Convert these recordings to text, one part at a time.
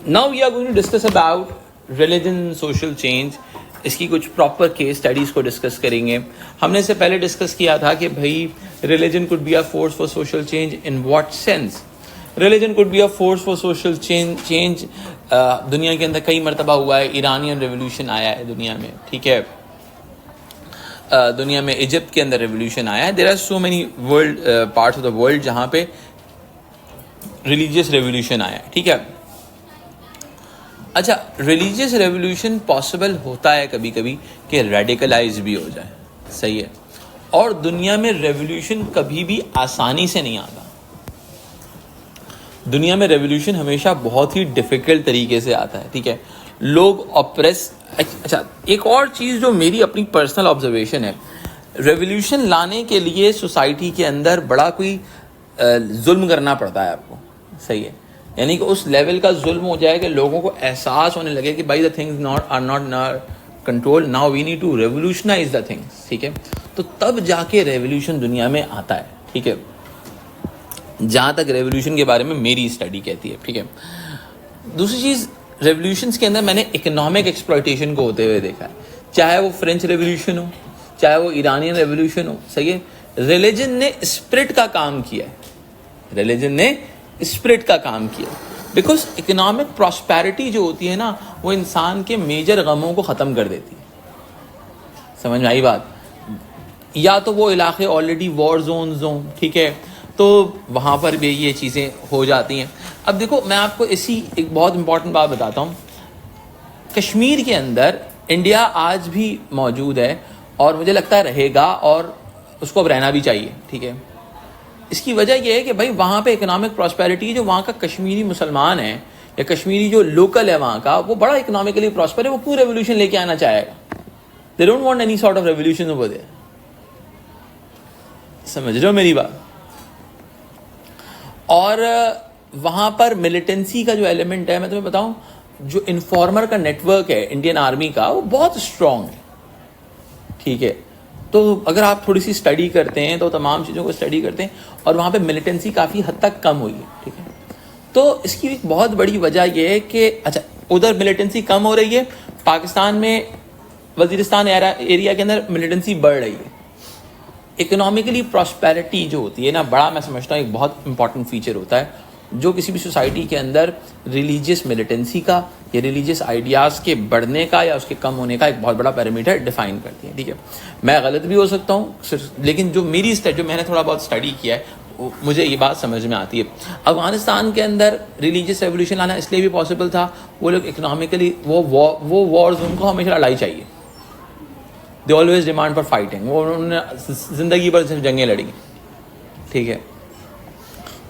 Now we are going to discuss about religion social change. इसकी कुछ proper case studies को discuss करेंगे। हमने इससे पहले डिस्कस किया था कि भाई religion could be a force for social change. In what sense religion could be a force for social change? दुनिया के अंदर कई मरतबा हुआ है। ईरानियन रेवोल्यूशन आया है दुनिया में, ठीक है। दुनिया में इजिप्ट के अंदर रेवोल्यूशन आया है। There are so many world parts of the world जहाँ पे रिलीजियस रेवोल्यूशन आया है, ठीक है। अच्छा, रिलीजियस रेवोल्यूशन पॉसिबल होता है कभी कभी कि रेडिकलाइज भी हो जाए, सही है। और दुनिया में रेवोल्यूशन कभी भी आसानी से नहीं आता। दुनिया में रेवोल्यूशन हमेशा बहुत ही डिफिकल्ट तरीके से आता है, ठीक है। लोग ऑप्रेस। अच्छा, एक और चीज़ जो मेरी अपनी पर्सनल ऑब्जर्वेशन है, रेवोल्यूशन लाने के लिए सोसाइटी के अंदर बड़ा कोई जुल्म करना पड़ता है आपको, सही है। यानी कि उस लेवल का जुल्म हो जाए कि लोगों को एहसास होने लगे कि भाई the things are not in our control, now we need to revolutionise the things, ठीक है। तो तब जाके रेवोल्यूशन दुनिया में आता है, ठीक है। जहाँ तक रेवोल्यूशन के बारे में मेरी स्टडी कहती है, ठीक है। दूसरी चीज़, रेवोल्यूशंस के अंदर मैंने इकोनॉमिक एक्सप्लॉयटेशन को होते हुए देखा है। चाहे वो फ्रेंच रेवोल्यूशन हो, चाहे वो ईरानियन रेवोल्यूशन हो, सही है। रिलीजन ने स्पिरिट का काम किया है। रिलीजन ने स्पिरिट का काम किया, बिकॉज इकोनॉमिक प्रॉस्पेरिटी जो होती है ना, वो इंसान के मेजर गमों को ख़त्म कर देती है। समझ में आई बात? या तो वो इलाके ऑलरेडी वॉर जोन्स हों, ठीक है, तो वहाँ पर भी ये चीज़ें हो जाती हैं। अब देखो, मैं आपको इसी एक बहुत इंपॉर्टेंट बात बताता हूँ। कश्मीर के अंदर इंडिया आज भी मौजूद है और मुझे लगता है रहेगा, और उसको अब रहना भी चाहिए, ठीक है। इसकी वजह यह है कि भाई वहाँ पे इकोनॉमिक प्रॉस्पेरिटी, जो वहाँ का कश्मीरी मुसलमान है या कश्मीरी जो लोकल है वहाँ का, वो बड़ा इकोनॉमिकली प्रॉस्पर है। वो क्यों रेवोल्यूशन लेके आना चाहेगा? They don't want any sort of revolution over there. समझ रहे हो मेरी बात? और वहाँ पर मिलिटेंसी का जो एलिमेंट है, मैं तुम्हें बताऊं, जो इन्फॉर्मर का नेटवर्क है इंडियन आर्मी का, वो बहुत स्ट्रॉन्ग है, ठीक है। तो अगर आप थोड़ी सी स्टडी करते हैं तो तमाम चीज़ों को स्टडी करते हैं, और वहाँ पे मिलिटेंसी काफ़ी हद तक कम हुई है, ठीक है। तो इसकी एक बहुत बड़ी वजह यह है कि अच्छा, उधर मिलिटेंसी कम हो रही है, पाकिस्तान में वजीरिस्तान एरिया के अंदर मिलिटेंसी बढ़ रही है। इकोनॉमिकली प्रॉस्पेरिटी जो होती है ना, बड़ा मैं समझता हूँ एक बहुत इंपॉर्टेंट फीचर होता है, जो किसी भी सोसाइटी के अंदर रिलीजियस मिलिटेंसी का या रिलीजियस आइडियाज़ के बढ़ने का या उसके कम होने का एक बहुत बड़ा पैरामीटर डिफाइन करती है, ठीक है। मैं गलत भी हो सकता हूँ, लेकिन जो मैंने थोड़ा बहुत स्टडी किया है, मुझे ये बात समझ में आती है। अफगानिस्तान के अंदर रिलीजियस रेवोल्यूशन आना इसलिए भी पॉसिबल था, वो लोग इकोनॉमिकली वो वॉर्स, उनको हमेशा लड़ाई चाहिए। They always demand for fighting. वो उन्होंने ज़िंदगी भर सिर्फ जंगें लड़ी, ठीक है।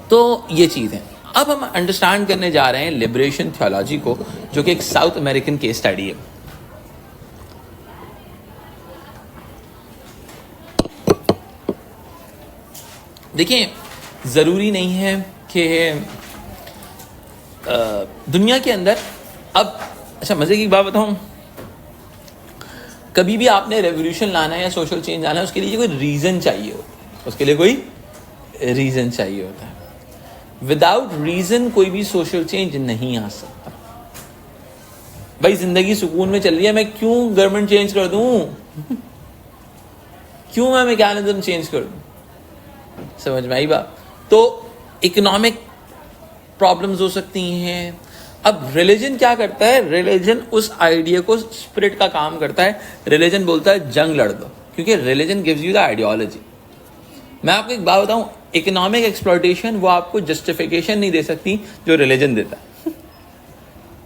तो ये चीज़ है। अब हम अंडरस्टैंड करने जा रहे हैं लिबरेशन थियोलॉजी को, जो कि एक साउथ अमेरिकन केस स्टडी है। देखिए, ज़रूरी नहीं है कि दुनिया के अंदर अब, अच्छा मज़े की बात बताऊँ, कभी भी आपने रेवोल्यूशन लाना है या सोशल चेंज लाना है, उसके लिए कोई रीज़न चाहिए होता है। उसके लिए कोई रीज़न चाहिए होता है। विदाउट रीज़न कोई भी सोशल चेंज नहीं आ सकता। भाई ज़िंदगी सुकून में चल रही है, मैं क्यों गवर्नमेंट चेंज कर दूं? क्यों मैं मैकेनिज्म चेंज कर दूं? समझ में आई बात? तो इकोनॉमिक प्रॉब्लम्स हो सकती हैं। अब रिलीजन क्या करता है? रिलीजन उस आइडिया को, स्पिरिट का काम करता है। रिलीजन बोलता है जंग लड़ दो, क्योंकि religion gives you the ideology. मैं आपको एक बात बताऊं, इकोनॉमिक एक्सप्लॉयटेशन वो आपको जस्टिफिकेशन नहीं दे सकती जो रिलीजन देता है।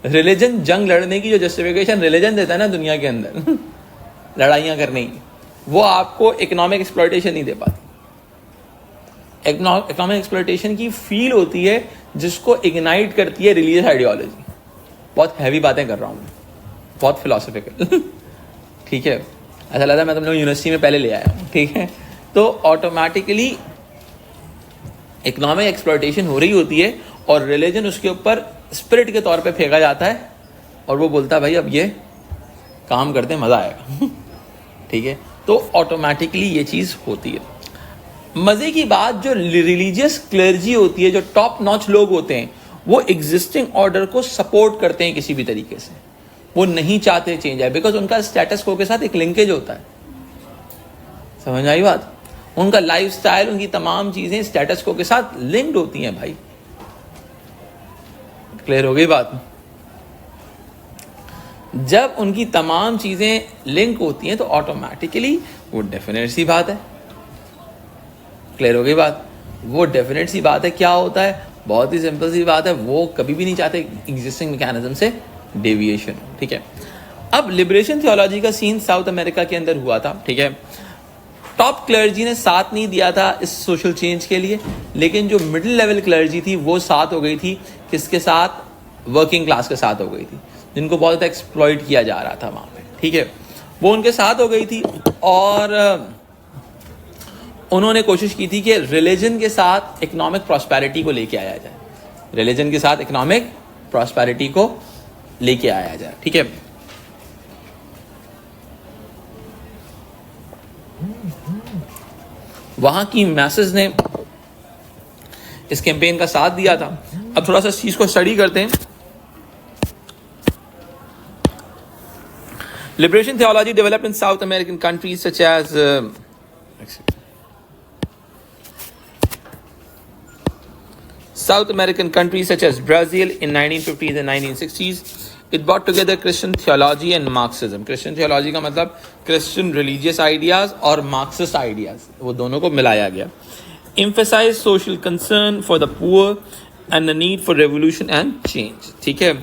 रिलीजन जंग लड़ने की जो जस्टिफिकेशन रिलीजन देता है ना दुनिया के अंदर लड़ाइयाँ करने की, वो आपको इकोनॉमिक एक्सप्लॉयटेशन नहीं दे पाती। इकोनॉमिक एक्सप्लॉयटेशन की फील होती है जिसको इग्नाइट करती है रिलीजियस आइडियोलॉजी। बहुत हैवी बातें कर रहा हूँ मैं, बहुत फिलोसफिकल ठीक है। ऐसा लगता है मैं तुम लोग यूनिवर्सिटी में पहले ले आया हूँ, ठीक है। तो ऑटोमेटिकली इकोनॉमिक एक्सप्लॉयटेशन हो रही होती है और रिलीजन उसके ऊपर स्पिरिट के तौर पे फेंका जाता है, और वो बोलता है भाई अब ये काम करते हैं, मज़ा आएगा ठीक है। तो ऑटोमेटिकली ये चीज़ होती है। मज़े की बात, जो रिलीजियस क्लर्जी होती है, जो टॉप नॉच लोग होते हैं, वो एग्जिस्टिंग ऑर्डर को सपोर्ट करते हैं किसी भी तरीके से, वो नहीं चाहते चेंज आए, बिकॉज उनका स्टेटस को के साथ एक लिंकेज होता है। समझ आई बात? उनका लाइफस्टाइल, उनकी तमाम चीजें स्टेटस को के साथ लिंक्ड होती हैं भाई। क्लियर हो गई बात? जब उनकी तमाम चीजें लिंक होती हैं तो ऑटोमेटिकली वो डेफिनेट सी बात है। क्लियर हो गई बात? वो डेफिनेट सी बात है। क्या होता है? बहुत ही सिंपल सी बात है, वो कभी भी नहीं चाहते एग्जिस्टिंग मैकेनिज्म से डेविएशन। ठीक है, अब लिबरेशन थियोलॉजी का सीन साउथ अमेरिका के अंदर हुआ था। ठीक है, टॉप क्लर्जी ने साथ नहीं दिया था इस सोशल चेंज के लिए, लेकिन जो मिडिल लेवल क्लर्जी थी वो साथ हो गई थी। किसके साथ? वर्किंग क्लास के साथ हो गई थी, जिनको बहुत ज़्यादा एक्सप्लॉइट किया जा रहा था वहाँ पे। ठीक है, वो उनके साथ हो गई थी और उन्होंने कोशिश की थी कि रिलीजन के साथ इकोनॉमिक प्रॉस्पेरिटी को लेके आया जाए, रिलीजन के साथ इकोनॉमिक प्रॉस्पेरिटी को लेके आया जाए। ठीक है, वहां की मैसेज ने इस कैंपेन का साथ दिया था। अब थोड़ा सा इस चीज को स्टडी करते हैं। Liberation theology developed in South American countries such as South American countries such as Brazil in 1950s and 1960s. It brought together Christian theology and Marxism. Christian theology का मतलब Christian religious ideas और Marxist ideas, वो दोनों को मिलाया गया. Emphasized social concern for the poor and the need for revolution and change. ठीक है,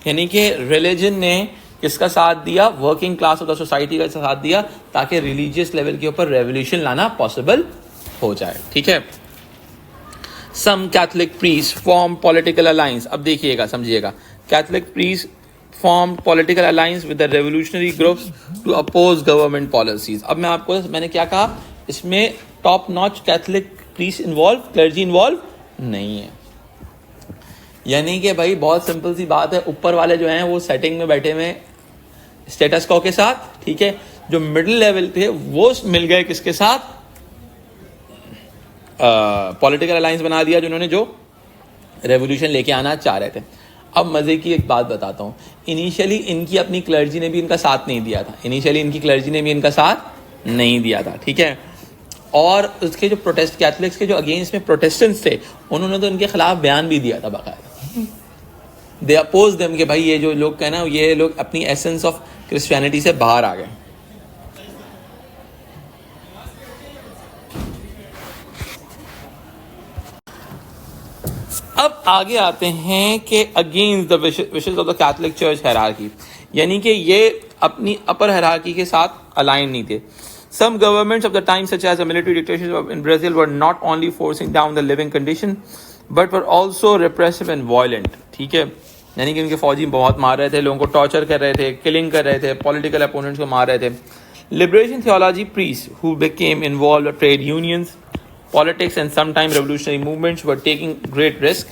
यानी कि religion ने किसका साथ दिया? Working class of the society का साथ दिया, ताकि रिलीजियस लेवल के ऊपर रेवोल्यूशन लाना पॉसिबल हो जाए। ठीक है, Some Catholic priests formed political alliance. अब देखिएगा, समझिएगा, Catholic priests formed political alliance with the revolutionary groups to oppose government policies. अब मैंने क्या कहा? इसमें top notch Catholic priests involved, clergy involved नहीं है। यानी कि भाई बहुत सिंपल सी बात है, ऊपर वाले जो हैं वो सेटिंग में बैठे हुए स्टेटस को के साथ। ठीक है, जो मिडिल लेवल थे वो मिल गए किसके साथ? पॉलिटिकल अलायंस बना दिया जिन्होंने जो रेवोल्यूशन लेके आना चाह रहे थे। अब मजे की एक बात बताता हूँ, इनिशियली इनकी अपनी क्लर्जी ने भी इनका साथ नहीं दिया था, इनिशियली इनकी क्लर्जी ने भी इनका साथ नहीं दिया था। ठीक है, और उसके जो प्रोटेस्ट कैथलिक्स के जो अगेंस्ट में प्रोटेस्टेंट्स थे, उन्होंने तो इनके खिलाफ बयान भी दिया था बाकायदा। दे अपोज देम कि भाई ये जो लोग कहना, ये लोग अपनी एसेंस ऑफ क्रिश्चियनिटी से बाहर आ गए। अब आगे आते हैं कि against the wishes of the Catholic church hierarchy, यानी कि ये अपनी अपर हायरार्की के साथ अलाइन नहीं थे। Some governments of the time, such as the military dictatorship in Brazil, were not only forcing down the living condition, but were also repressive and violent. ठीक है, यानी कि उनके फौजी बहुत मार रहे थे, लोगों को टॉर्चर कर रहे थे, किलिंग कर रहे थे, पॉलिटिकल अपोनेंट्स को मार रहे थे। Liberation theology priests who became involved with trade unions, politics and sometimes revolutionary movements were taking great risk.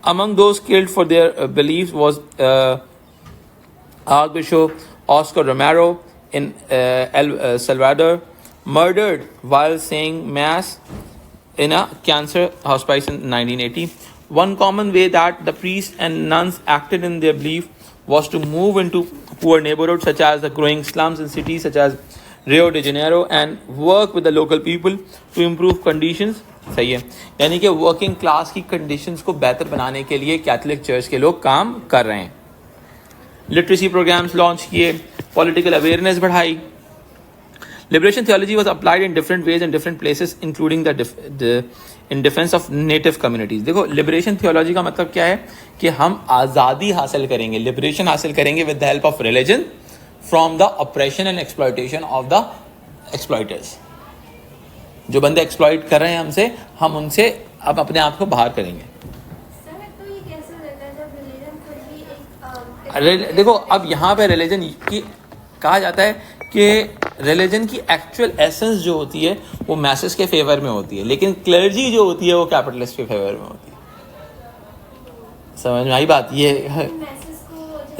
Among those killed for their beliefs was Archbishop Oscar Romero in El Salvador, murdered while saying mass in a cancer hospice in 1980. One common way that the priests and nuns acted in their belief was to move into poor neighborhoods such as the growing slums in cities such as Rio de Janeiro and work with the local people to improve conditions. सही है, यानी कि working class की conditions को बेहतर बनाने के लिए कैथलिक चर्च के लोग काम कर रहे हैं। लिटरेसी प्रोग्राम्स लॉन्च किए, पॉलिटिकल अवेयरनेस बढ़ाई। Liberation theology was applied in different ways in different places including the in defence of native communities. देखो, लिबरेशन थियोलॉजी का मतलब क्या है कि हम आज़ादी हासिल करेंगे, लिबरेशन हासिल करेंगे with the help of religion from the oppression and exploitation of the exploiters. जो बंदे एक्सप्लॉइट कर रहे हैं हमसे, हम उनसे अब अपने आप को बाहर करेंगे। देखो, अब यहाँ पे रिलीजन की कहा जाता है कि रिलीजन की एक्चुअल एसेंस जो होती है वो मैसेज के फेवर में होती है, लेकिन क्लर्जी जो होती है वो कैपिटलिस्ट के फेवर में होती है। समझ में आई बात? ये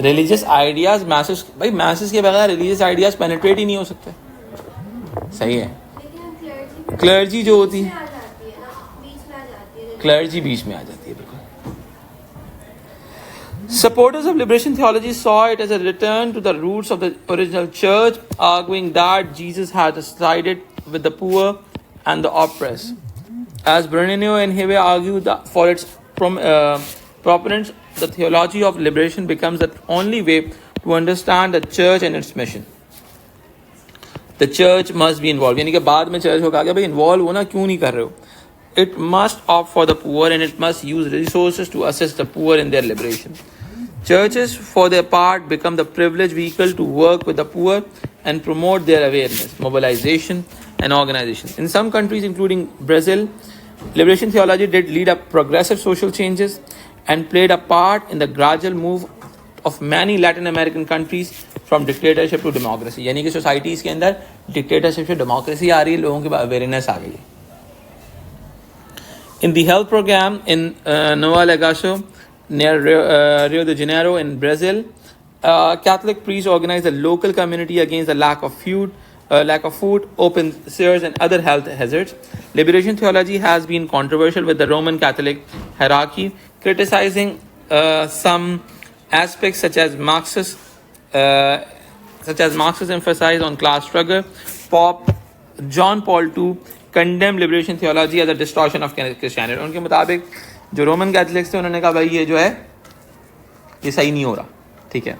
रिलीजियस आइडियाज मैसेज, भाई मैसेज के बगैर रिलीजियस आइडियाज पेनिट्रेट ही नहीं हो सकते। सही है, क्लर्जी जो होती है, क्लर्जी बीच में आ जाती है, बिल्कुल Supporters of liberation theology saw it as a return to the roots of the original church, arguing that Jesus had sided with the poor and the oppressed. As Bernino and Heve argue that for its proponents, the theology of liberation becomes the only way to understand the church and its mission. The church must be involved. यानी कि बाद में church को कहा गया भाई involve होना क्यों नहीं कर रहे हो? It must opt for the poor and it must use resources to assist the poor in their liberation. Churches, for their part, become the privileged vehicle to work with the poor and promote their awareness, mobilization, and organization. In some countries, including Brazil, liberation theology did lead up progressive social changes and played a part in the gradual move of many Latin American countries from dictatorship to democracy. यानी कि societies के अंदर dictatorship से democracy आ रही है, लोगों के awareness आ गई है. In the health program in Nova Legacio, near Rio de Janeiro in Brazil, Catholic priests organized the local community against the lack of food, open sewers, and other health hazards. Liberation theology has been controversial with the Roman Catholic hierarchy, criticizing some aspects such as Marxist emphasis on class struggle. Pope John Paul II condemned liberation theology as a distortion of Christianity. उनके मुताबिक जो Roman Catholics थे उन्होंने कहा भाई ये जो है ये सही नहीं हो रहा. ठीक है.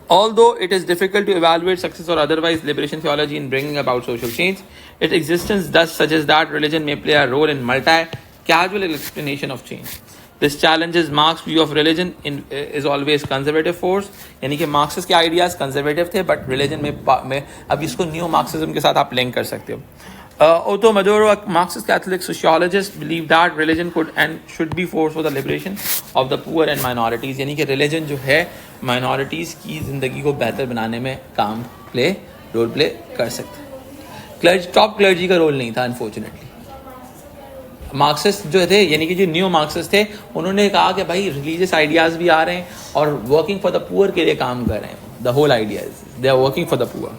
Although it is difficult to evaluate success or otherwise liberation theology in bringing about social change, its existence thus suggests that religion may play a role in multi-causal explanation of change. This challenges Marx's view of religion is always conservative force. यानी कि Marxist के ideas conservative थे but religion में अब इसको new Marxism के साथ आप लिंक कर सकते हो. Otto Maduro, a Marxist Catholic sociologist, believed that religion could and should be force for the liberation of the poor and minorities. यानी कि religion जो है minorities की ज़िंदगी को बेहतर बनाने में रोल प्ले कर सकता है. टॉप क्लर्जी का रोल नहीं था अनफॉर्चुनेटली. मार्क्सिस्ट जो थे यानी कि जो न्यू मार्क्सिस्ट थे उन्होंने कहा कि भाई रिलीजियस आइडियाज़ भी आ रहे हैं और वर्किंग फॉर द पुअर के लिए काम कर रहे हैं. The whole idea is they are working for the poor.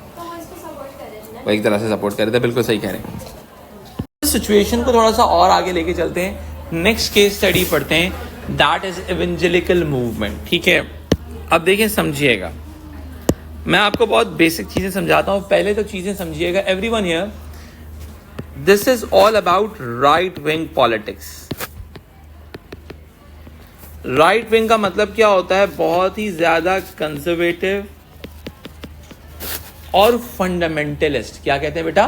वो एक तरह से सपोर्ट कर रहे थे. बिल्कुल सही कह रहे हैं. इस सिचुएशन को थोड़ा सा और आगे लेके चलते हैं. नेक्स्ट केस स्टडी पढ़ते हैं. That is evangelical movement. ठीक है. अब देखिए समझिएगा, मैं आपको बहुत बेसिक चीज़ें समझाता हूँ. पहले तो चीज़ें समझिएगा. Everyone here, this is all about right wing politics. Right wing का मतलब क्या होता है? बहुत ही ज्यादा कंजर्वेटिव और फंडामेंटलिस्ट. क्या कहते हैं बेटा?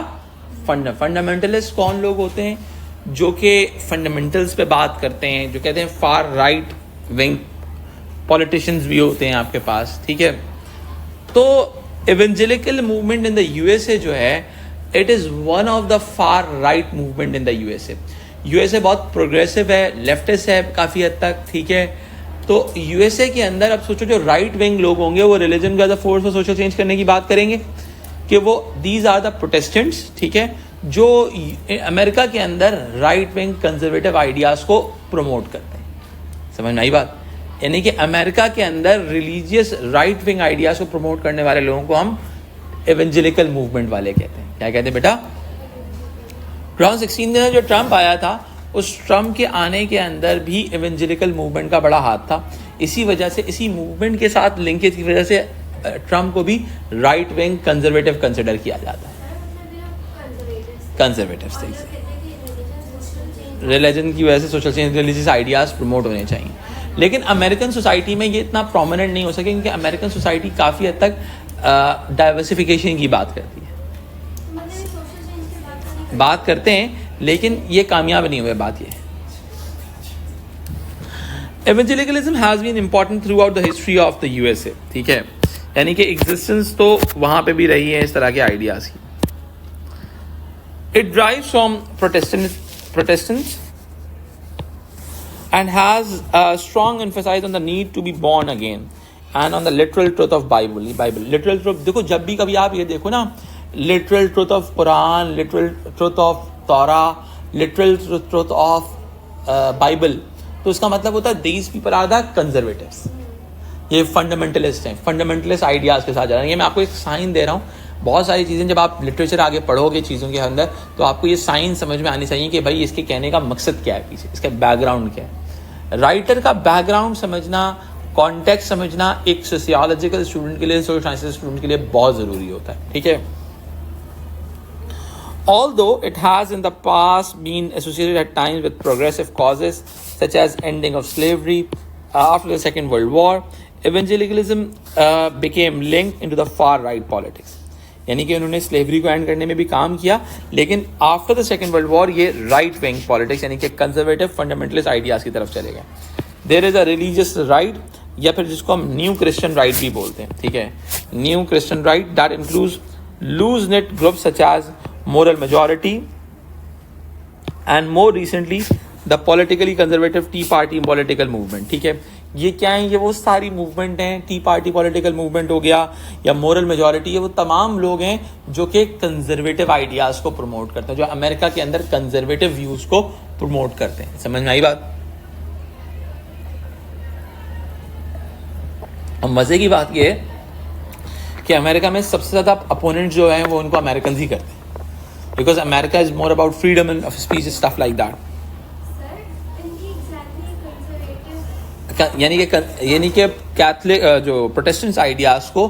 फंडामेंटलिस्ट कौन लोग होते हैं? जो कि फंडामेंटल्स पे बात करते हैं, जो कहते हैं फार राइट विंग पॉलिटिशियंस भी होते हैं आपके पास. ठीक है. तो evangelical movement in the USA जो है, it is one of the far right movement in the USA. USA बहुत प्रोग्रेसिव है, लेफ्टिस्ट है काफ़ी हद तक. ठीक है. तो यूएसए के अंदर अब सोचो जो राइट विंग लोग होंगे वो रिलीजन का फोर्स फॉर सोशल चेंज करने की बात करेंगे कि वो दीज आर द प्रोटेस्टेंट्स. ठीक है. जो अमेरिका के अंदर राइट विंग कंजर्वेटिव आइडियाज़ को प्रमोट करते हैं. समझ में आई बात? यानी कि अमेरिका के अंदर रिलीजियस राइट विंग आइडियाज़ को प्रमोट करने वाले लोगों को हम एवेंजेलिकल मूवमेंट वाले कहते हैं. क्या कहते हैं बेटा? 2016 में जो ट्रम्प आया था, उस ट्रम्प के आने के अंदर भी एवेंजेलिकल मूवमेंट का बड़ा हाथ था. इसी वजह से, इसी मूवमेंट के साथ लिंकेज की वजह से ट्रम्प को भी राइट विंग कंजर्वेटिव कंसिडर किया जाता है. कंजर्वेटिव रिलीजन की वजह से social change, religious ideas promote होने चाहिए. लेकिन अमेरिकन सोसाइटी में ये इतना प्रोमिनेंट नहीं हो सके क्योंकि अमेरिकन सोसाइटी काफ़ी हद तक डाइवर्सिफिकेशन की बात करती है. बात करते हैं लेकिन ये कामयाब नहीं हुए. बात ये evangelicalism has been important throughout the history of the USA. ठीक है. यानी कि एग्जिस्टेंस तो वहां पे भी रही है इस तरह के आइडियाज की. It drives from Protestants and has a strong emphasis on the need to be born again and on the literal truth of Bible. Literal truth देखो, जब भी कभी आप ये देखो ना, literal truth of Quran, literal truth of Torah, literal truth of Bible, तो उसका मतलब होता है these people are the conservatives. ये फंडामेंटलिस्ट हैं, फंडामेंटलिस्ट आइडियाज़ के साथ जा रहे हैं. ये मैं आपको एक साइन दे रहा हूँ. बहुत सारी चीज़ें जब आप लिटरेचर आगे पढ़ोगे चीज़ों के अंदर, तो आपको ये साइन समझ में आनी चाहिए कि भाई इसके कहने का मकसद क्या है, पीछे इसका बैकग्राउंड क्या है. राइटर का बैकग्राउंड समझना, कॉन्टेक्स्ट समझना एक सोशियोलॉजिकल स्टूडेंट के लिए, सोशल साइंसेस स्टूडेंट के लिए बहुत ज़रूरी होता है, ठीक है. Although it has in the past been associated at times with progressive causes such as ending of slavery after the Second World War, evangelicalism became linked into the far right politics. यानी कि उन्होंने slavery को and करने में भी काम किया, लेकिन after the second world war ये राइट विंग पॉलिटिक्स यानी कि कंजर्वेटिव फंडामेंटलिस्ट आइडियाज की तरफ चले गए. There is a religious right, या फिर जिसको हम न्यू क्रिश्चियन राइट भी बोलते हैं, ठीक है. New Christian right that includes loose net group such as moral majority and more recently the politically conservative tea party political movement. ठीक है, ये क्या है? ये वो सारी मूवमेंट हैं, टी पार्टी पॉलिटिकल मूवमेंट हो गया या मोरल मेजॉरिटी, ये वो तमाम लोग हैं जो कि कंजर्वेटिव आइडियाज को प्रमोट करते हैं, जो अमेरिका के अंदर कंजर्वेटिव व्यूज को प्रमोट करते हैं. समझ में आई बात? अब मजे की बात ये है कि अमेरिका में सबसे ज्यादा अपोनेंट जो हैं वो उनको अमेरिकन ही करते हैं, because America is more about freedom and of speech and stuff like that. यानी कि कैथलिक जो प्रोटेस्टेंट्स आइडियाज को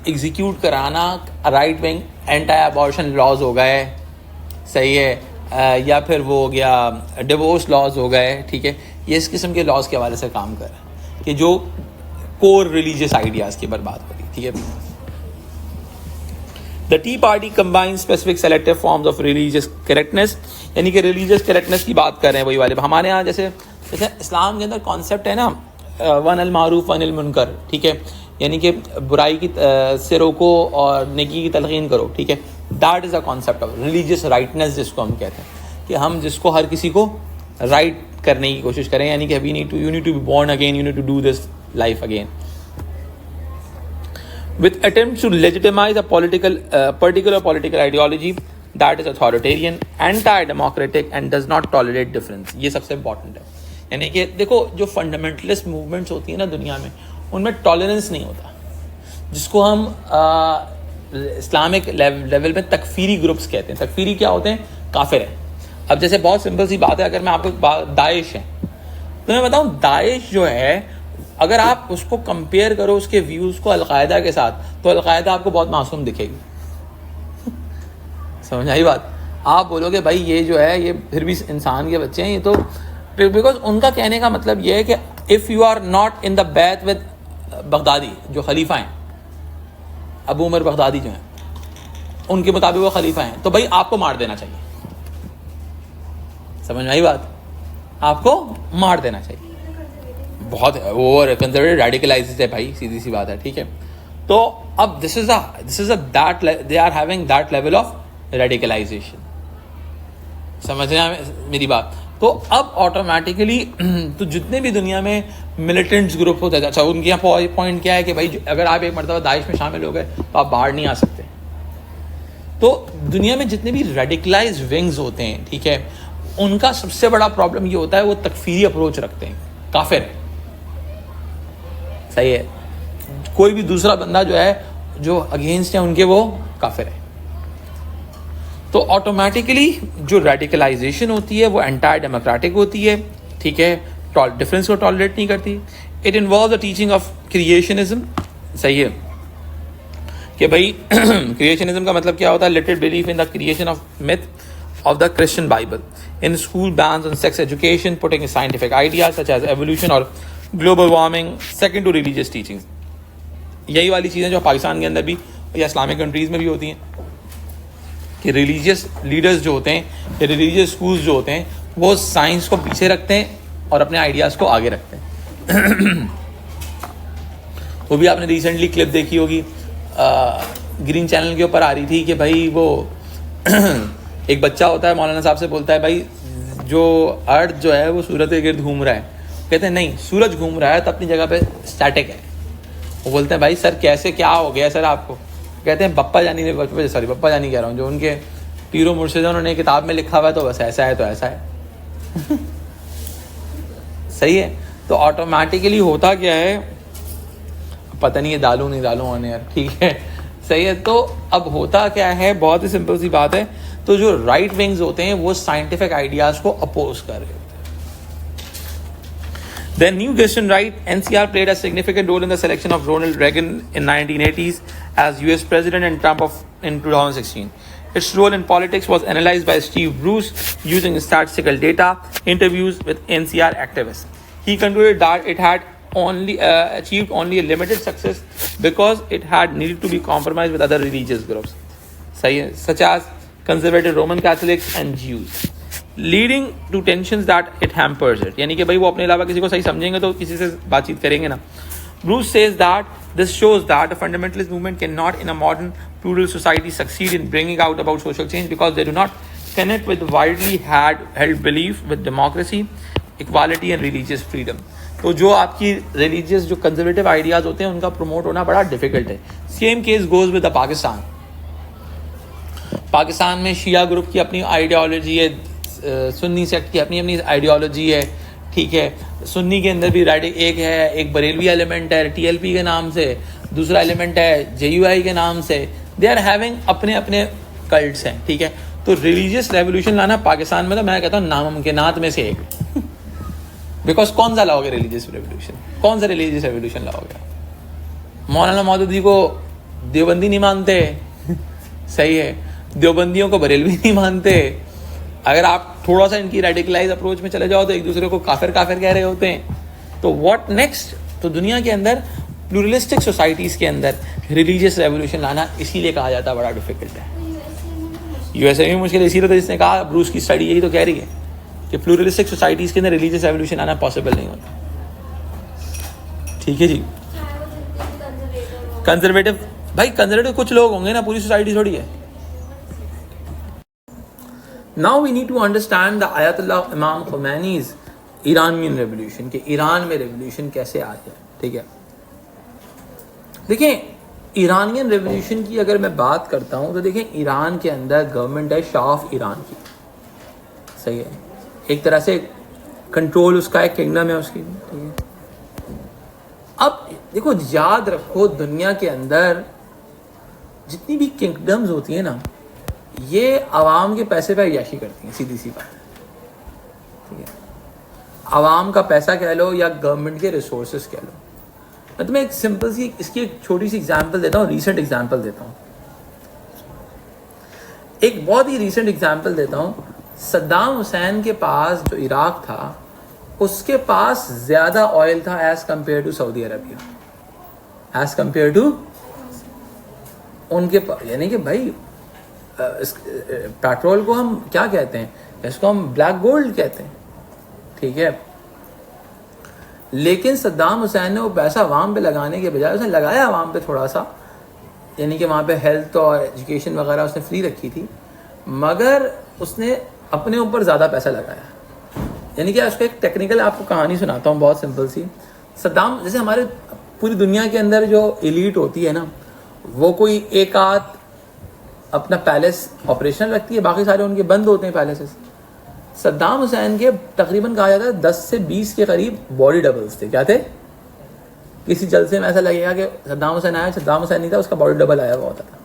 एग्जीक्यूट कराना, right wing anti abortion laws हो गए, सही है, या फिर वो हो गया डिवोर्स लॉज हो गए, ठीक है. ये इस किस्म के लॉज के हवाले से काम कर रहे हैं कि जो कोर रिलीजियस आइडियाज की बर्बाद हो रही, ठीक है. The Tea Party combines specific selective forms of religious correctness, यानी कि religious correctness की बात कर रहे हैं वही वाले. हमारे यहाँ जैसे इस्लाम के अंदर कॉन्सेप्ट है ना, वन अल मारूफ वन अल मुनकर, ठीक है, यानी कि बुराई की से रोको और नेकी की तलकीन करो, ठीक है. That is a concept of religious rightness, जिसको हम कहते हैं कि हम जिसको हर किसी को राइट करने की कोशिश करें, यानी कि you need to be born again, you need to do this life again. With attempts to legitimize a particular political ideology that is authoritarian, anti-democratic and does not tolerate difference. ये सबसे important है. यानी कि देखो, जो fundamentalist movements होती है ना दुनिया में, उनमें टॉलरेंस नहीं होता, जिसको हम इस्लामिक लेवल में तकफीरी ग्रुप्स कहते हैं. तकफीरी क्या होते हैं? काफिर है. अब जैसे बहुत सिंपल सी बात है, अगर मैं आपको दाइश है तो मैं बताऊँ, दाइश जो है अगर आप उसको कंपेयर करो उसके व्यूज को अलकायदा के साथ, तो अलकायदा आपको बहुत मासूम दिखेगी. समझ आई बात? आप बोलोगे भाई ये जो है ये फिर भी इंसान के बच्चे हैं, ये तो बिकॉज उनका कहने का मतलब ये है कि if you are not in the bed with Baghdadi, जो खलीफा हैं, अबू उमर बगदादी जो हैं, उनके मुताबिक वो खलीफा हैं, तो भाई आपको मार देना चाहिए. समझ में आई बात? आपको मार देना चाहिए. बहुत वो कंजर्वेटिव रेडिकलाइज्ड है भाई, सीधी सी बात है, ठीक है. तो अब this is that they are having that level of radicalisation. समझना मेरी बात? तो अब ऑटोमेटिकली तो जितने भी दुनिया में मिलिटेंट्स ग्रुप होते हैं, अच्छा उनके यहाँ पॉइंट क्या है कि भाई अगर आप एक मरतबा दाइश में शामिल हो गए तो आप बाहर नहीं आ सकते. तो दुनिया में जितने भी रेडिकलाइज्ड विंग्स होते हैं, ठीक है, उनका सबसे बड़ा प्रॉब्लम ये होता है वो तकफीरी अप्रोच रखते हैं, काफिर है, सही है. कोई भी दूसरा बंदा जो है जो अगेंस्ट है उनके, वो काफिर है. तो ऑटोमेटिकली जो रेडिकलाइजेशन होती है वो एंटी डेमोक्रेटिक होती है, ठीक है, डिफरेंस को टॉलरेट नहीं करती. It involve the teaching of creationism, सही है, कि भाई क्रिएशनिज्म का मतलब क्या होता है? Little belief in the creation of myth of the Christian Bible. In school bans on sex education, putting scientific ideas such as evolution or global warming second to religious teachings. यही वाली चीज़ें जो पाकिस्तान के अंदर भी या इस्लामिक कंट्रीज में भी होती हैं कि रिलीजियस लीडर्स जो होते हैं या रिलीजियस स्कूल्स जो होते हैं वो साइंस को पीछे रखते हैं और अपने आइडियाज़ को आगे रखते हैं. वो भी आपने रिसेंटली क्लिप देखी होगी, ग्रीन चैनल के ऊपर आ रही थी कि भाई वो एक बच्चा होता है, मौलाना साहब से बोलता है भाई जो अर्थ जो है वो सूरज के गिर्द घूम रहा है. कहते हैं नहीं, सूरज घूम रहा है तो अपनी जगह पे स्टैटिक है. वो बोलते हैं भाई सर कैसे, क्या हो गया सर आपको? कहते हैं बप्पा जानी कह रहा हूँ, जो उनके पीरो मुर्शिद उन्होंने किताब में लिखा हुआ है तो बस ऐसा है तो ऐसा है. सही है. तो ऑटोमेटिकली होता क्या है, पता नहीं, ये डालूं नहीं डालूं ऑन एयर, ठीक है, सही है. तो अब होता क्या है, बहुत ही सिंपल सी बात है. तो जो राइट विंग्स होते हैं वो साइंटिफिक आइडियाज को अपोज कर रहे होते हैं. Then New Christian Right, NCR played a significant role in the selection of Ronald Reagan in 1980s as US President and Trump in 2016. Its role in politics was analyzed by Steve Bruce using statistical data, interviews with NCR activists. He concluded that it had only achieved only a limited success because it had needed to be compromised with other religious groups, such as conservative Roman Catholics and Jews, leading to tensions that it hampers it. यानी कि भाई वो अपने अलावा किसी को सही समझेंगे तो किसी से बातचीत करेंगे ना. Bruce says that this shows that the fundamentalist movement cannot in a modern plural society succeed in bringing out about social change because they do not connect with widely held belief with democracy, equality and religious freedom. तो जो आपकी religious जो conservative ideas होते हैं उनका promote होना बड़ा difficult है. Same case goes with the Pakistan. Pakistan में शिया ग्रुप की अपनी आइडियोलॉजी है, सुन्नी सेक्ट की अपनी अपनी आइडियोलॉजी है, ठीक है. सुन्नी के अंदर भी राइट एक है, एक बरेलवी एलिमेंट है टीएलपी के नाम से, दूसरा एलिमेंट है जेयूआई के नाम से. दे आर हैविंग अपने अपने कल्ट्स हैं, ठीक है. तो रिलीजियस रेवोल्यूशन लाना पाकिस्तान में तो मैं कहता हूँ नामुमकिनात में से एक. बिकॉज कौन सा लाओगे रिलीजियस रेवोल्यूशन, कौन सा रिलीजियस रेवोल्यूशन लाओगे? मौलाना मौदूदी को देवबंदी नहीं मानते, सही है, देवबंदियों को बरेलवी नहीं मानते. अगर आप थोड़ा सा इनकी रेडिकलाइज अप्रोच में चले जाओ तो एक दूसरे को काफिर काफिर कह रहे होते हैं. तो व्हाट नेक्स्ट? तो दुनिया के अंदर प्लूरलिस्टिक सोसाइटीज के अंदर रिलीजियस रेवोल्यूशन लाना इसीलिए कहा जाता है बड़ा डिफिकल्ट है. यूएसए में मुश्किल इसीलिए तो जिसने कहा, ब्रूस की स्टडी यही तो कह रही है कि प्लूरलिस्टिक सोसाइटीज के अंदर रिलीजियस रेवोल्यूशन आना पॉसिबल नहीं होता. ठीक है जी. कंजर्वेटिव, भाई कंजर्वेटिव कुछ लोग होंगे ना, पूरी सोसाइटी थोड़ी है. Now we need to understand the Ayatollah Imam Khomeini's Iranian revolution, कि ईरान में रेवोल्यूशन कैसे आ गया. ठीक है, देखें ईरानियन रेवोल्यूशन की अगर मैं बात करता हूं तो देखें ईरान के अंदर गवर्नमेंट है शाह ऑफ ईरान की, सही है. एक तरह से कंट्रोल उसका एक किंगडम है उसकी, ठीक है. अब देखो याद रखो दुनिया के अंदर जितनी भी किंगडम्स होती है ना, ये आवाम के पैसे पर अय्याशी करती हैं, सीधी सी बात है, ठीक है. आवाम का पैसा कह लो या गवर्नमेंट के रिसोर्सेज कह लो. मैं तुम्हें एक सिंपल सी इसकी एक छोटी सी एग्जांपल देता हूँ, रीसेंट एग्जांपल देता हूँ. एक बहुत ही रीसेंट एग्जांपल देता हूँ. सद्दाम हुसैन के पास जो इराक था उसके पास ज्यादा ऑयल था as compare to Saudi Arabia, as compare to उनके पास. यानी कि भाई पेट्रोल को हम क्या कहते हैं, इसको हम ब्लैक गोल्ड कहते हैं, ठीक है. लेकिन सद्दाम हुसैन ने वो पैसा अवाम पे लगाने के बजाय उसने लगाया अवाम पे थोड़ा सा, यानी कि वहाँ पे हेल्थ और एजुकेशन वगैरह उसने फ्री रखी थी, मगर उसने अपने ऊपर ज़्यादा पैसा लगाया. यानी कि उसका एक टेक्निकल आपको कहानी सुनाता हूँ बहुत सिंपल सी. सद्दाम, जैसे हमारे पूरी दुनिया के अंदर जो एलीट होती है ना, वो कोई एक आध अपना पैलेस ऑपरेशन रखती है, बाकी सारे उनके बंद होते हैं पैलेसेस. सद्दाम हुसैन के तकरीबन कहा जाता है 10 से 20 के करीब बॉडी डबल्स थे. क्या थे? किसी जलसे में ऐसा लगेगा कि सद्दाम हुसैन आया, सद्दाम हुसैन नहीं था, उसका बॉडी डबल आया हुआ होता था.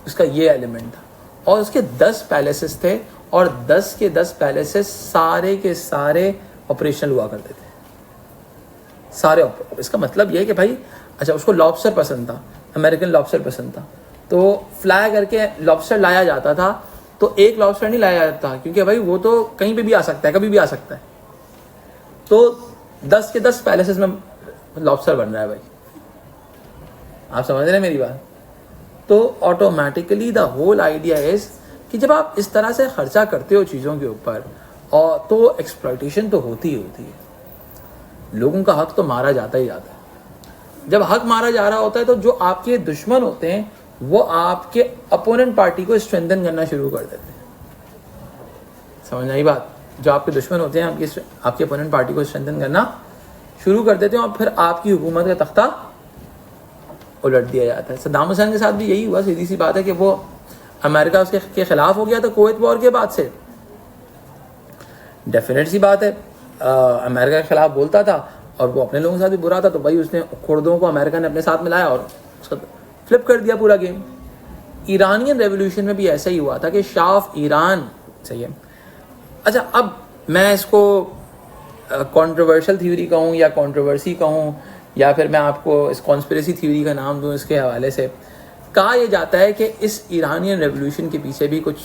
उसका ये एलिमेंट था. और उसके 10 पैलेसेस थे और 10 के 10 पैलेसेस सारे के सारे ऑपरेशनल हुआ करते थे, सारे. इसका मतलब ये है कि भाई अच्छा उसको लॉबस्टर पसंद था, अमेरिकन लॉबस्टर पसंद था, तो फ्लाई करके लॉबस्टर लाया जाता था. तो एक लॉबस्टर नहीं लाया जाता क्योंकि भाई वो तो कहीं पे भी आ सकता है, कभी भी आ सकता है. तो 10 के 10 पैलेसेस में लॉबस्टर बन रहा है भाई. आप समझ रहे हैं मेरी बात? तो automatically the whole idea is कि जब आप इस तरह से खर्चा करते हो चीज़ों के ऊपर, और तो एक्सप्लॉइटेशन तो होती ही होती है. लोगों का हक तो मारा जाता ही जाता है. जब हक मारा जा रहा होता है तो जो आपके दुश्मन होते हैं वो आपके अपोनेंट पार्टी को स्ट्रेंथन करना शुरू कर देते हैं. समझ आई बात? जो आपके दुश्मन होते हैं आपके अपोनेंट पार्टी को स्ट्रेंथन करना शुरू कर देते हैं और फिर आपकी हुकूमत का तख्ता उलट दिया जाता है. सद्दाम हुसैन के साथ भी यही हुआ. सीधी सी बात है कि वो अमेरिका उसके के खिलाफ हो गया था कुवैत वॉर के बाद से. डेफिनेट सी बात है, अमेरिका के खिलाफ बोलता था और वो अपने लोगों के साथ भी बुरा था, तो भाई उसने कुर्दों को अमेरिका ने अपने साथ मिलाया और उसका फ्लिप कर दिया पूरा गेम. ईरानियन रेवोल्यूशन में भी ऐसा ही हुआ था कि शाह ऑफ ईरान, सही है. अच्छा अब मैं इसको कंट्रोवर्शियल थ्योरी कहूँ या कंट्रोवर्सी कहूँ या फिर मैं आपको इस कॉन्स्पिरेसी थ्योरी का नाम दूँ इसके हवाले से, कहा यह जाता है कि इस ईरानियन रेवोल्यूशन के पीछे भी कुछ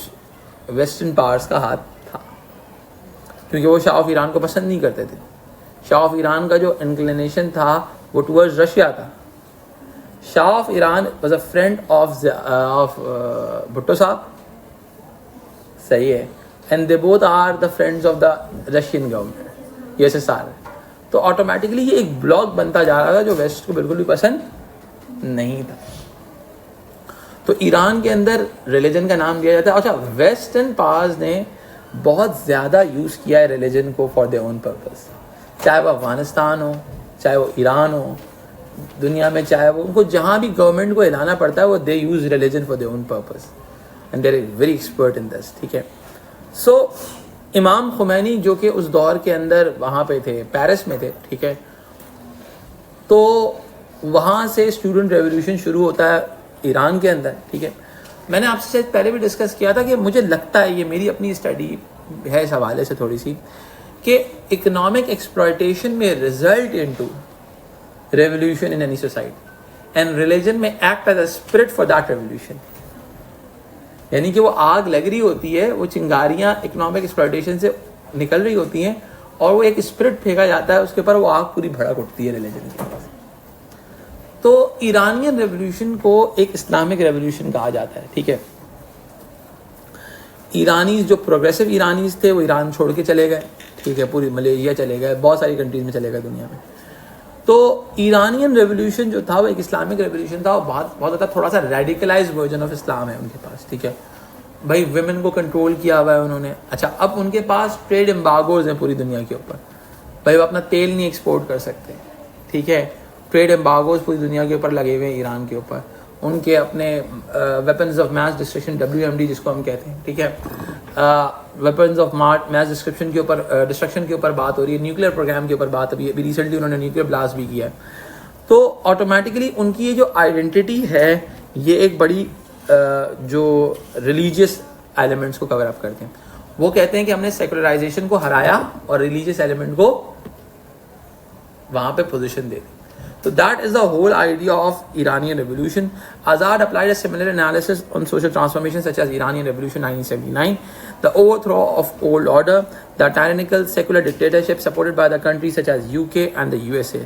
वेस्टर्न पावर्स का हाथ था, क्योंकि वो शाह ऑफ ईरान को पसंद नहीं करते थे। शाह ऑफ ईरान का जो इंक्लिनेशन था वो टुवर्ड्स रशिया था। Shah of Iran was a friend of Bhutto sahab, सही है, and they both are the friends of the Russian government USSR। तो ऑटोमेटिकली ये एक ब्लॉक बनता जा रहा था जो वेस्ट को बिल्कुल भी पसंद नहीं था। तो ईरान के अंदर रिलीजन का नाम दिया जाता है। अच्छा, वेस्टर्न पावर्स ने बहुत ज़्यादा यूज़ किया है रिलीजन को फॉर देयर ओन पर्पस, चाहे वो अफगानिस्तान हो, चाहे वो ईरान हो, दुनिया में चाहे वो, उनको जहाँ भी गवर्नमेंट को हिलाना पड़ता है वो they use religion for their own purpose and they are very expert in this, ठीक है। सो इमाम खुमैनी जो कि उस दौर के अंदर वहाँ पे थे, पेरिस में थे, ठीक है, तो वहाँ से स्टूडेंट रेवोल्यूशन शुरू होता है ईरान के अंदर, ठीक है। मैंने आपसे शायद पहले भी डिस्कस किया था कि मुझे लगता है, ये मेरी अपनी स्टडी है इस हवाले से थोड़ी सी, कि इकोनॉमिक एक्सप्लॉयटेशन में result into revolution in any society and religion में act as a spirit for that revolution. यानी कि वो आग लग रही होती है, वो चिंगारियाँ इकोनॉमिक एक्सप्लॉयटेशन से निकल रही होती हैं और वो एक स्पिरिट फेंका जाता है उसके ऊपर, वो आग पूरी भड़क उठती है रिलीजन के पास। तो ईरानियन रेवोल्यूशन को एक इस्लामिक रेवोल्यूशन कहा जाता है, ठीक है। ईरानीज जो प्रोग्रेसिव ईरानीज थे वो ईरान छोड़ के चले गए, ठीक है, पूरी मलेशिया चले गए, बहुत सारी कंट्रीज में चले गए दुनिया में। तो ईरानियन रेवोल्यूशन जो था वो एक इस्लामिक रेवोल्यूशन था, बहुत ज़्यादा थोड़ा सा रेडिकलाइज वर्जन ऑफ इस्लाम है उनके पास, ठीक है। भाई विमेन को कंट्रोल किया हुआ है उन्होंने। अच्छा, अब उनके पास ट्रेड एम्बागोज हैं पूरी दुनिया के ऊपर, भाई वो अपना तेल नहीं एक्सपोर्ट कर सकते, ठीक है। ट्रेड एम्बागोज पूरी दुनिया के ऊपर लगे हुए हैं ईरान के ऊपर, उनके अपने weapons of mass destruction WMD जिसको हम कहते हैं, ठीक है, वेपन्स ऑफ मैस डिस्क्रिप्शन के ऊपर डिस्ट्रक्शन के ऊपर बात हो रही है, न्यूक्लियर प्रोग्राम के ऊपर बात अभी रिसेंटली उन्होंने न्यूक्लियर ब्लास्ट भी किया है। तो ऑटोमेटिकली उनकी ये जो आइडेंटिटी है ये एक बड़ी जो रिलीजियस एलिमेंट्स को कवर अप करते हैं। वो कहते हैं कि हमने सेकुलराइजेशन को हराया और रिलीजियस एलिमेंट को वहाँ पे position they the. So that is the whole idea of Iranian Revolution. Azad applied a similar analysis on social transformations such as Iranian Revolution 1979, the overthrow of old order, the tyrannical secular dictatorship supported by the countries such as UK and the USA,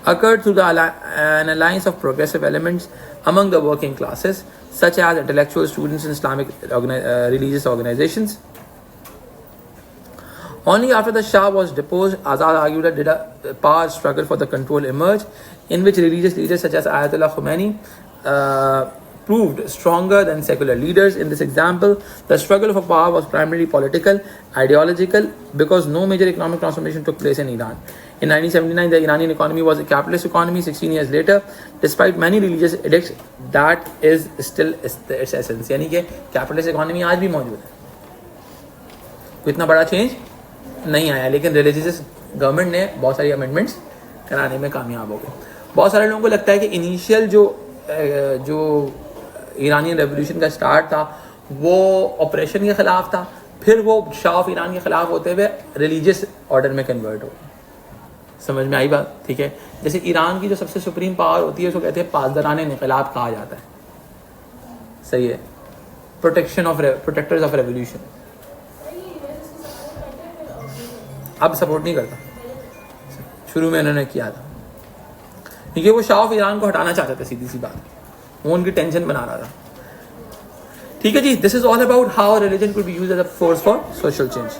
occurred through an alliance of progressive elements among the working classes, such as intellectual students in Islamic religious organizations. Only after the Shah was deposed, Azad argued that did a power struggle for the control emerged, in which religious leaders such as Ayatollah Khomeini proved stronger than secular leaders. In this example, the struggle for power was primarily political, ideological, because no major economic transformation took place in Iran. In 1979, the Iranian economy was a capitalist economy. 16 years later, despite many religious edicts, that is still its essence. यानी कि capitalist economy आज भी मौजूद है, कोई इतना बड़ा change नहीं आया, लेकिन रिलीजियस गवर्नमेंट ने बहुत सारी अमेंडमेंट्स कराने में कामयाब हो गए। बहुत सारे लोगों को लगता है कि इनिशियल जो ईरानियन रेवोल्यूशन का स्टार्ट था वो ऑपरेशन के ख़िलाफ़ था, फिर वो शाह ऑफ ईरान के ख़िलाफ़ होते हुए रिलीजियस ऑर्डर में कन्वर्ट हो गए। समझ में आई बात, ठीक है। जैसे ईरान की जो सबसे सुप्रीम पावर होती है उसको कहते हैं पासदारान इनक़िलाब कहा जाता है, सही है, प्रोटेक्टर्स ऑफ रेवोल्यूशन। अब सपोर्ट नहीं करता, शुरू में इन्होंने किया था क्योंकि वो शाह ऑफ ईरान को हटाना चाहते थे, सीधी सी बात, वो उनकी टेंशन बना रहा था। ठीक है जी, this is all about how religion could be used as a force for social change.